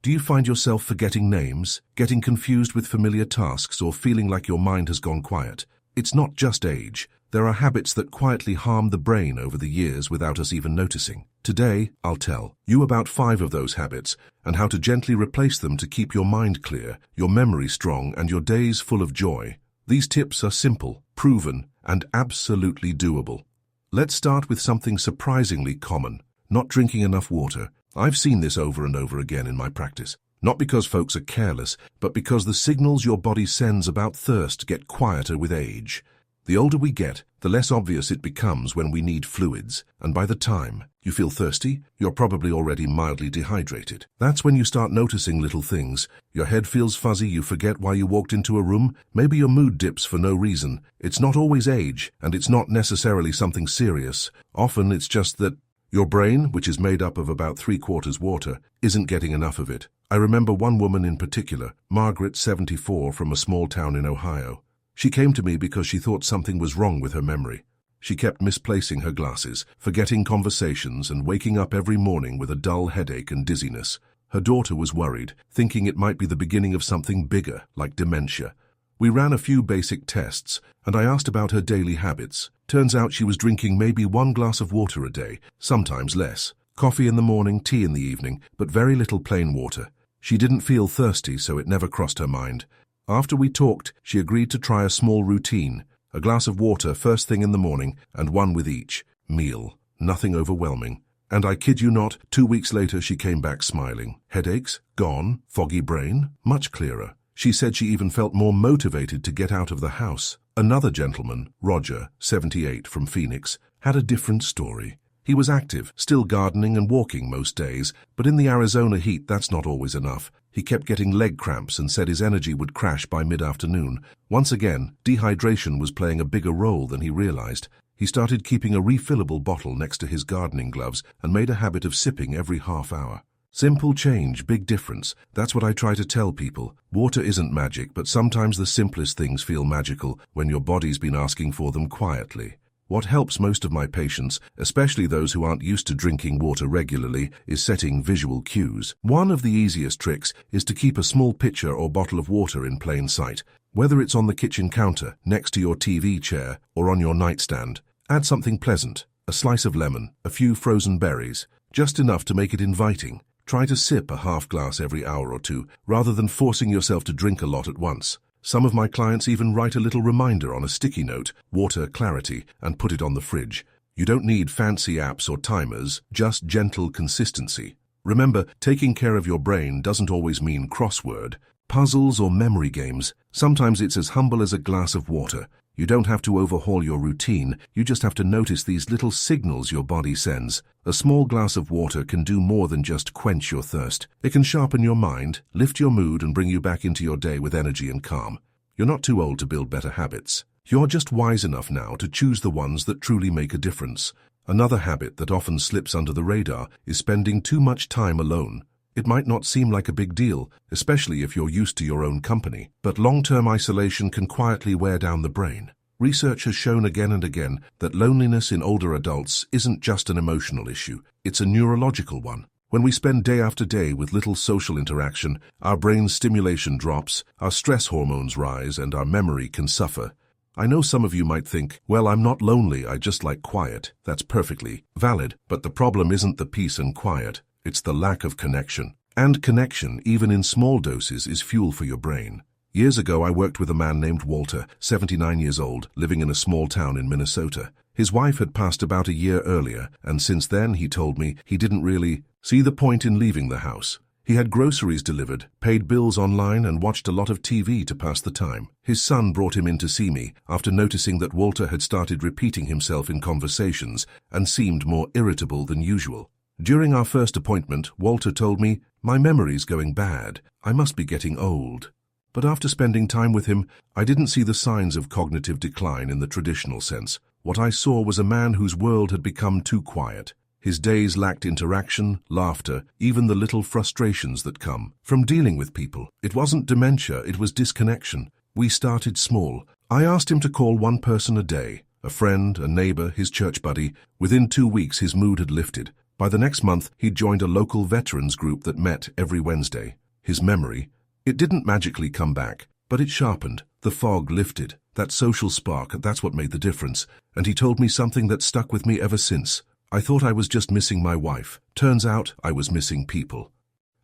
Do you find yourself forgetting names, getting confused with familiar tasks, or feeling like your mind has gone quiet? It's not just age. There are habits that quietly harm the brain over the years without us even noticing. Today, I'll tell you about 5 of those habits and how to gently replace them to keep your mind clear, your memory strong, and your days full of joy. These tips are simple, proven, and absolutely doable. Let's start with something surprisingly common: not drinking enough water. I've seen this over and over again in my practice. Not because folks are careless, but because the signals your body sends about thirst get quieter with age. The older we get, the less obvious it becomes when we need fluids, and by the time you feel thirsty, you're probably already mildly dehydrated. That's when you start noticing little things. Your head feels fuzzy, you forget why you walked into a room, maybe your mood dips for no reason. It's not always age, and it's not necessarily something serious. Often it's just that your brain, which is made up of about 3/4 water, isn't getting enough of it. I remember one woman in particular, Margaret, 74, from a small town in Ohio. She came to me because she thought something was wrong with her memory. She kept misplacing her glasses, forgetting conversations, and waking up every morning with a dull headache and dizziness. Her daughter was worried, thinking it might be the beginning of something bigger, like dementia. We ran a few basic tests, and I asked about her daily habits. Turns out she was drinking maybe 1 glass of water a day, sometimes less. Coffee in the morning, tea in the evening, but very little plain water. She didn't feel thirsty, so it never crossed her mind. After we talked, she agreed to try a small routine: a glass of water first thing in the morning, and 1 with each meal. Nothing overwhelming. And I kid you not, 2 weeks later she came back smiling. Headaches? Gone. Foggy brain? Much clearer. She said she even felt more motivated to get out of the house. Another gentleman, Roger, 78, from Phoenix, had a different story. He was active, still gardening and walking most days, but in the Arizona heat that's not always enough. He kept getting leg cramps and said his energy would crash by mid-afternoon. Once again, dehydration was playing a bigger role than he realized. He started keeping a refillable bottle next to his gardening gloves and made a habit of sipping every half hour. Simple change, big difference. That's what I try to tell people. Water isn't magic, but sometimes the simplest things feel magical when your body's been asking for them quietly. What helps most of my patients, especially those who aren't used to drinking water regularly, is setting visual cues. One of the easiest tricks is to keep a small pitcher or bottle of water in plain sight. Whether it's on the kitchen counter, next to your TV chair, or on your nightstand, add something pleasant: a slice of lemon, a few frozen berries, just enough to make it inviting. Try to sip a half glass every hour or 2, rather than forcing yourself to drink a lot at once. Some of my clients even write a little reminder on a sticky note, water clarity, and put it on the fridge. You don't need fancy apps or timers, just gentle consistency. Remember, taking care of your brain doesn't always mean crossword, puzzles, or memory games. Sometimes it's as humble as a glass of water. You don't have to overhaul your routine, you just have to notice these little signals your body sends. A small glass of water can do more than just quench your thirst. It can sharpen your mind, lift your mood, and bring you back into your day with energy and calm. You're not too old to build better habits. You're just wise enough now to choose the ones that truly make a difference. Another habit that often slips under the radar is spending too much time alone. It might not seem like a big deal, especially if you're used to your own company, but long-term isolation can quietly wear down the brain. Research has shown again and again that loneliness in older adults isn't just an emotional issue, it's a neurological one. When we spend day after day with little social interaction, our brain's stimulation drops, our stress hormones rise, and our memory can suffer. I know some of you might think, well, I'm not lonely, I just like quiet. That's perfectly valid, but the problem isn't the peace and quiet. It's the lack of connection. And connection, even in small doses, is fuel for your brain. Years ago, I worked with a man named Walter, 79 years old, living in a small town in Minnesota. His wife had passed about a year earlier, and since then, he told me, he didn't really see the point in leaving the house. He had groceries delivered, paid bills online, and watched a lot of TV to pass the time. His son brought him in to see me after noticing that Walter had started repeating himself in conversations and seemed more irritable than usual. During our first appointment, Walter told me, "My memory's going bad. I must be getting old." But after spending time with him, I didn't see the signs of cognitive decline in the traditional sense. What I saw was a man whose world had become too quiet. His days lacked interaction, laughter, even the little frustrations that come from dealing with people. It wasn't dementia, it was disconnection. We started small. I asked him to call 1 person a day, a friend, a neighbor, his church buddy. Within 2 weeks, his mood had lifted. By the next month, he'd joined a local veterans group that met every Wednesday. His memory, it didn't magically come back, but it sharpened. The fog lifted. That social spark, that's what made the difference. And he told me something that stuck with me ever since. I thought I was just missing my wife. Turns out I was missing people.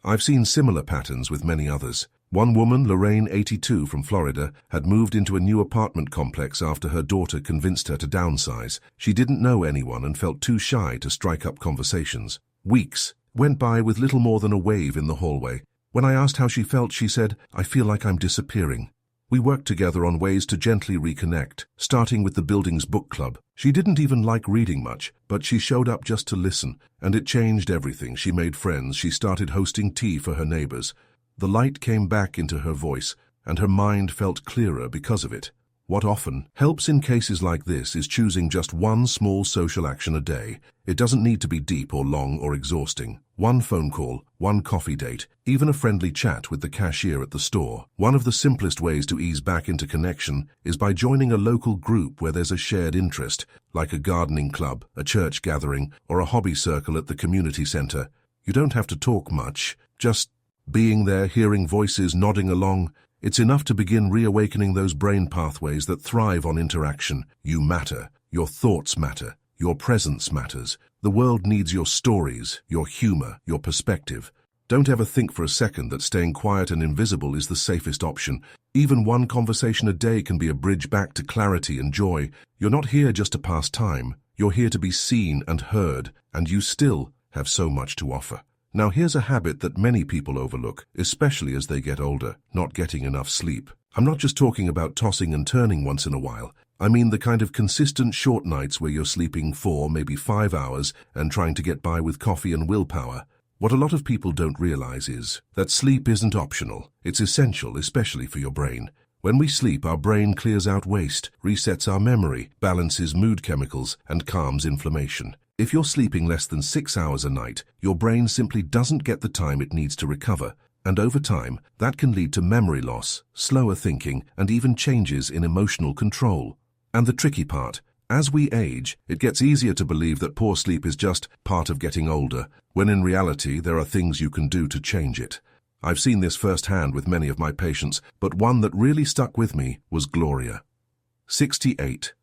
I've seen similar patterns with many others. One woman, Lorraine, 82, from Florida, had moved into a new apartment complex after her daughter convinced her to downsize. She didn't know anyone and felt too shy to strike up conversations. Weeks went by with little more than a wave in the hallway. When I asked how she felt, she said, "I feel like I'm disappearing." We worked together on ways to gently reconnect, starting with the building's book club. She didn't even like reading much, but she showed up just to listen, and it changed everything. She made friends. She started hosting tea for her neighbors. The light came back into her voice, and her mind felt clearer because of it. What often helps in cases like this is choosing just one small social action a day. It doesn't need to be deep or long or exhausting. One phone call, one coffee date, even a friendly chat with the cashier at the store. One of the simplest ways to ease back into connection is by joining a local group where there's a shared interest, like a gardening club, a church gathering, or a hobby circle at the community center. You don't have to talk much, just being there, hearing voices, nodding along. It's enough to begin reawakening those brain pathways that thrive on interaction. You matter. Your thoughts matter. Your presence matters. The world needs your stories, your humor, your perspective. Don't ever think for a second that staying quiet and invisible is the safest option. Even one conversation a day can be a bridge back to clarity and joy. You're not here just to pass time. You're here to be seen and heard, and you still have so much to offer. Now here's a habit that many people overlook, especially as they get older: not getting enough sleep. I'm not just talking about tossing and turning once in a while. I mean the kind of consistent short nights where you're sleeping 4, maybe 5 hours and trying to get by with coffee and willpower. What a lot of people don't realize is that sleep isn't optional. It's essential, especially for your brain. When we sleep, our brain clears out waste, resets our memory, balances mood chemicals, and calms inflammation. If you're sleeping less than 6 hours a night, your brain simply doesn't get the time it needs to recover. And over time, that can lead to memory loss, slower thinking, and even changes in emotional control. And the tricky part, as we age, it gets easier to believe that poor sleep is just part of getting older, when in reality there are things you can do to change it. I've seen this firsthand with many of my patients, but one that really stuck with me was Gloria. 68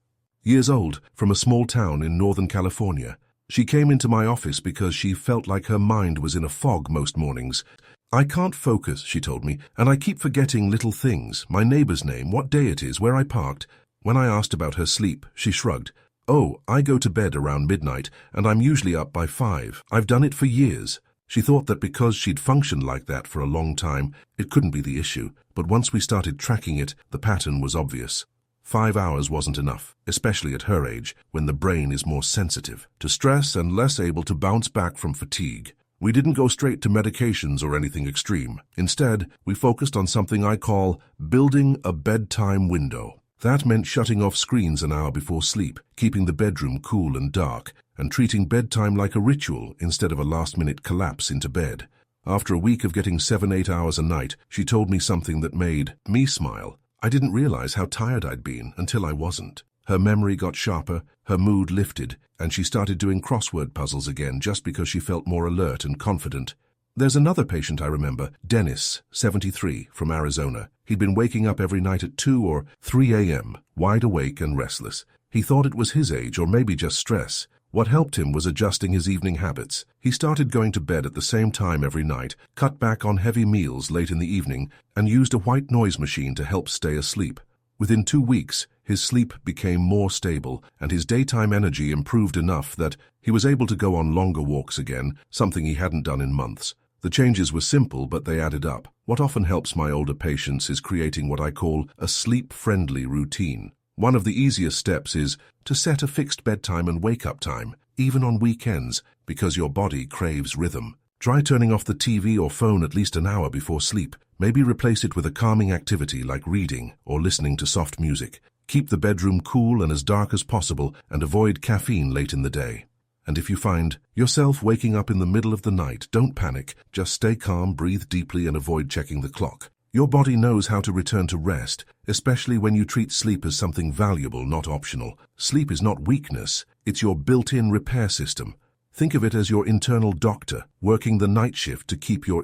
years old, from a small town in Northern California. She came into my office because she felt like her mind was in a fog most mornings. "I can't focus," she told me, "and I keep forgetting little things, my neighbor's name, what day it is, where I parked." When I asked about her sleep, she shrugged. "Oh, I go to bed around midnight, and I'm usually up by 5. I've done it for years." She thought that because she'd functioned like that for a long time, it couldn't be the issue, but once we started tracking it, the pattern was obvious. 5 hours wasn't enough, especially at her age, when the brain is more sensitive to stress and less able to bounce back from fatigue. We didn't go straight to medications or anything extreme. Instead, we focused on something I call building a bedtime window. That meant shutting off screens an hour before sleep, keeping the bedroom cool and dark, and treating bedtime like a ritual instead of a last-minute collapse into bed. After a week of getting 7-8 hours a night, she told me something that made me smile. I didn't realize how tired I'd been until I wasn't. Her memory got sharper, her mood lifted, and she started doing crossword puzzles again just because she felt more alert and confident. There's another patient I remember, Dennis, 73, from Arizona. He'd been waking up every night at 2 or 3 a.m., wide awake and restless. He thought it was his age or maybe just stress. What helped him was adjusting his evening habits. He started going to bed at the same time every night, cut back on heavy meals late in the evening, and used a white noise machine to help stay asleep. Within 2 weeks, his sleep became more stable, and his daytime energy improved enough that he was able to go on longer walks again, something he hadn't done in months. The changes were simple, but they added up. What often helps my older patients is creating what I call a sleep-friendly routine. One of the easiest steps is to set a fixed bedtime and wake-up time, even on weekends, because your body craves rhythm. Try turning off the TV or phone at least an hour before sleep. Maybe replace it with a calming activity like reading or listening to soft music. Keep the bedroom cool and as dark as possible, and avoid caffeine late in the day. And if you find yourself waking up in the middle of the night, don't panic. Just stay calm, breathe deeply, and avoid checking the clock. Your body knows how to return to rest, especially when you treat sleep as something valuable, not optional. Sleep is not weakness, it's your built-in repair system. Think of it as your internal doctor, working the night shift to keep your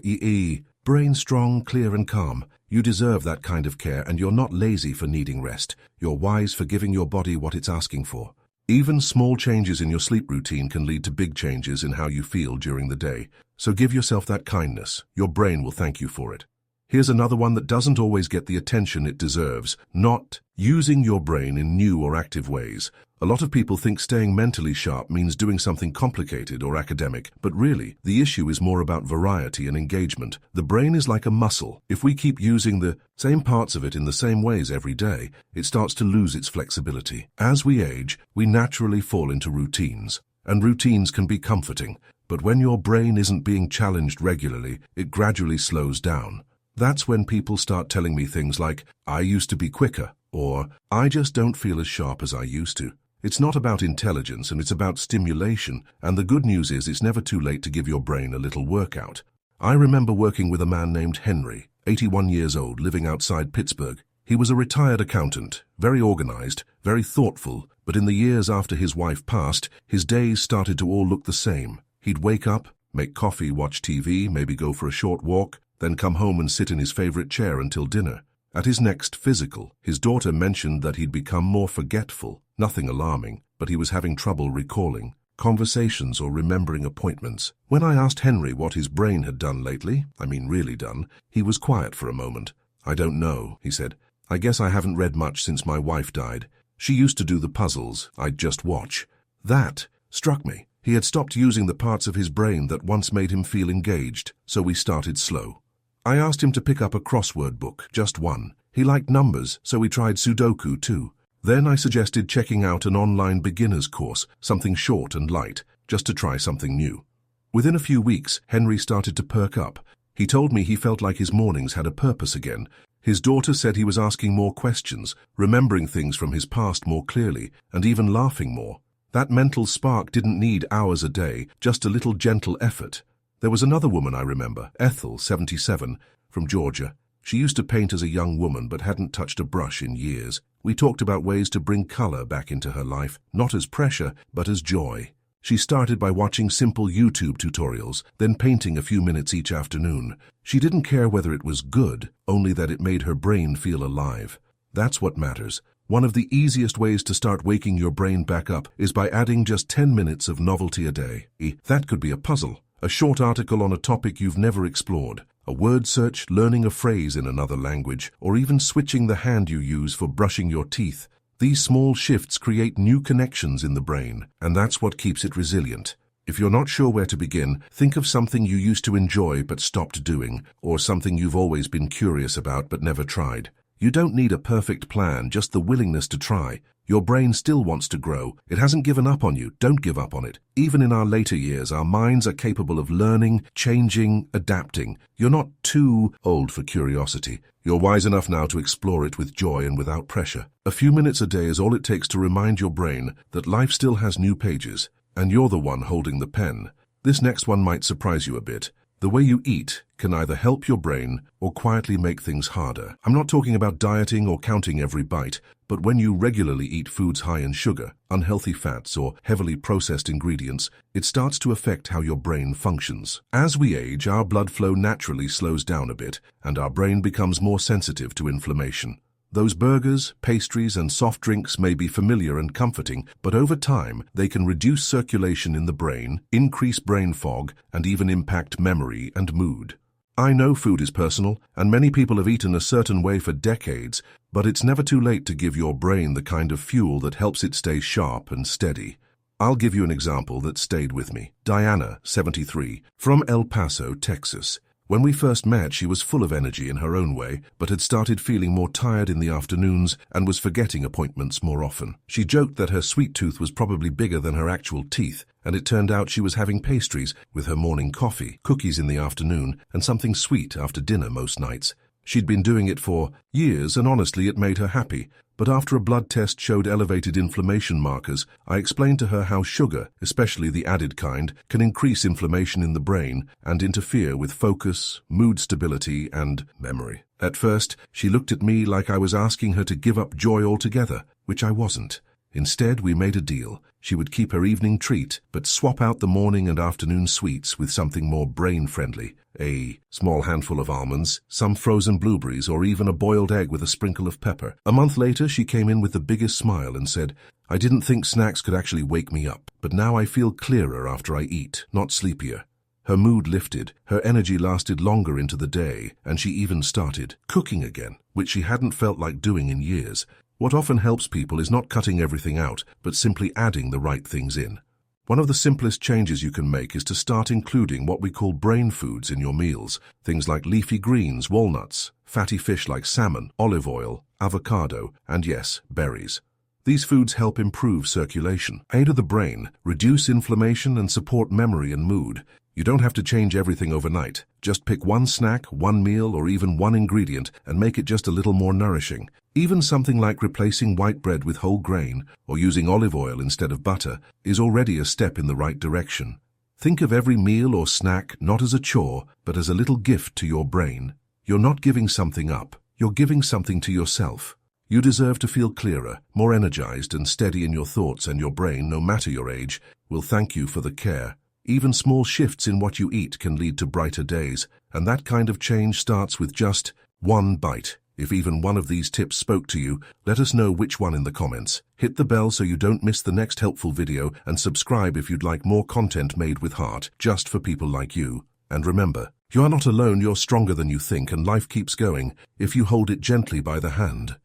brain strong, clear and calm. You deserve that kind of care, and you're not lazy for needing rest. You're wise for giving your body what it's asking for. Even small changes in your sleep routine can lead to big changes in how you feel during the day. So give yourself that kindness. Your brain will thank you for it. Here's another one that doesn't always get the attention it deserves: not using your brain in new or active ways. A lot of people think staying mentally sharp means doing something complicated or academic, but really, the issue is more about variety and engagement. The brain is like a muscle. If we keep using the same parts of it in the same ways every day, it starts to lose its flexibility. As we age, we naturally fall into routines, and routines can be comforting, but when your brain isn't being challenged regularly, it gradually slows down. That's when people start telling me things like, "I used to be quicker," or "I just don't feel as sharp as I used to." It's not about intelligence, and it's about stimulation, and the good news is it's never too late to give your brain a little workout. I remember working with a man named Henry, 81 years old, living outside Pittsburgh. He was a retired accountant, very organized, very thoughtful, but in the years after his wife passed, his days started to all look the same. He'd wake up, make coffee, watch TV, maybe go for a short walk, then come home and sit in his favorite chair until dinner. At his next physical, his daughter mentioned that he'd become more forgetful. Nothing alarming, but he was having trouble recalling conversations or remembering appointments. When I asked Henry what his brain had done lately, really done, he was quiet for a moment. "I don't know," he said. "I guess I haven't read much since my wife died. She used to do the puzzles. I'd just watch." That struck me. He had stopped using the parts of his brain that once made him feel engaged, so we started slow. I asked him to pick up a crossword book, just one. He liked numbers, so we tried Sudoku too. Then I suggested checking out an online beginner's course, something short and light, just to try something new. Within a few weeks, Henry started to perk up. He told me he felt like his mornings had a purpose again. His daughter said he was asking more questions, remembering things from his past more clearly, and even laughing more. That mental spark didn't need hours a day, just a little gentle effort. There was another woman I remember, Ethel, 77, from Georgia. She used to paint as a young woman but hadn't touched a brush in years. We talked about ways to bring color back into her life, not as pressure, but as joy. She started by watching simple YouTube tutorials, then painting a few minutes each afternoon. She didn't care whether it was good, only that it made her brain feel alive. That's what matters. One of the easiest ways to start waking your brain back up is by adding just 10 minutes of novelty a day. That could be a puzzle, a short article on a topic you've never explored, a word search, learning a phrase in another language, or even switching the hand you use for brushing your teeth. These small shifts create new connections in the brain, and that's what keeps it resilient. If you're not sure where to begin, think of something you used to enjoy but stopped doing, or something you've always been curious about but never tried. You don't need a perfect plan, just the willingness to try. Your brain still wants to grow. It hasn't given up on you. Don't give up on it. Even in our later years, our minds are capable of learning, changing, adapting. You're not too old for curiosity. You're wise enough now to explore it with joy and without pressure. A few minutes a day is all it takes to remind your brain that life still has new pages, and you're the one holding the pen. This next one might surprise you a bit. The way you eat can either help your brain or quietly make things harder. I'm not talking about dieting or counting every bite, but when you regularly eat foods high in sugar, unhealthy fats, or heavily processed ingredients, it starts to affect how your brain functions. As we age, our blood flow naturally slows down a bit, and our brain becomes more sensitive to inflammation. Those burgers, pastries, and soft drinks may be familiar and comforting, but over time, they can reduce circulation in the brain, increase brain fog, and even impact memory and mood. I know food is personal, and many people have eaten a certain way for decades, but it's never too late to give your brain the kind of fuel that helps it stay sharp and steady. I'll give you an example that stayed with me. Diana, 73, from El Paso, Texas. When we first met, she was full of energy in her own way, but had started feeling more tired in the afternoons and was forgetting appointments more often. She joked that her sweet tooth was probably bigger than her actual teeth, and it turned out she was having pastries with her morning coffee, cookies in the afternoon, and something sweet after dinner most nights. She'd been doing it for years, and honestly, it made her happy. But after a blood test showed elevated inflammation markers, I explained to her how sugar, especially the added kind, can increase inflammation in the brain and interfere with focus, mood stability, and memory. At first, she looked at me like I was asking her to give up joy altogether, which I wasn't. Instead, we made a deal. She would keep her evening treat, but swap out the morning and afternoon sweets with something more brain-friendly. A small handful of almonds, some frozen blueberries, or even a boiled egg with a sprinkle of pepper. A month later, she came in with the biggest smile and said, "I didn't think snacks could actually wake me up, but now I feel clearer after I eat, not sleepier." Her mood lifted, her energy lasted longer into the day, and she even started cooking again, which she hadn't felt like doing in years. What often helps people is not cutting everything out, but simply adding the right things in. One of the simplest changes you can make is to start including what we call brain foods in your meals, things like leafy greens, walnuts, fatty fish like salmon, olive oil, avocado, and yes, berries. These foods help improve circulation, aid the brain, reduce inflammation, and support memory and mood. You don't have to change everything overnight. Just pick one snack, one meal, or even one ingredient and make it just a little more nourishing. Even something like replacing white bread with whole grain or using olive oil instead of butter is already a step in the right direction. Think of every meal or snack not as a chore, but as a little gift to your brain. You're not giving something up. You're giving something to yourself. You deserve to feel clearer, more energized, and steady in your thoughts, and your brain, no matter your age, will thank you for the care. Even small shifts in what you eat can lead to brighter days, and that kind of change starts with just one bite. If even one of these tips spoke to you, let us know which one in the comments. Hit the bell so you don't miss the next helpful video, and subscribe if you'd like more content made with heart, just for people like you. And remember, you are not alone, you're stronger than you think, and life keeps going if you hold it gently by the hand.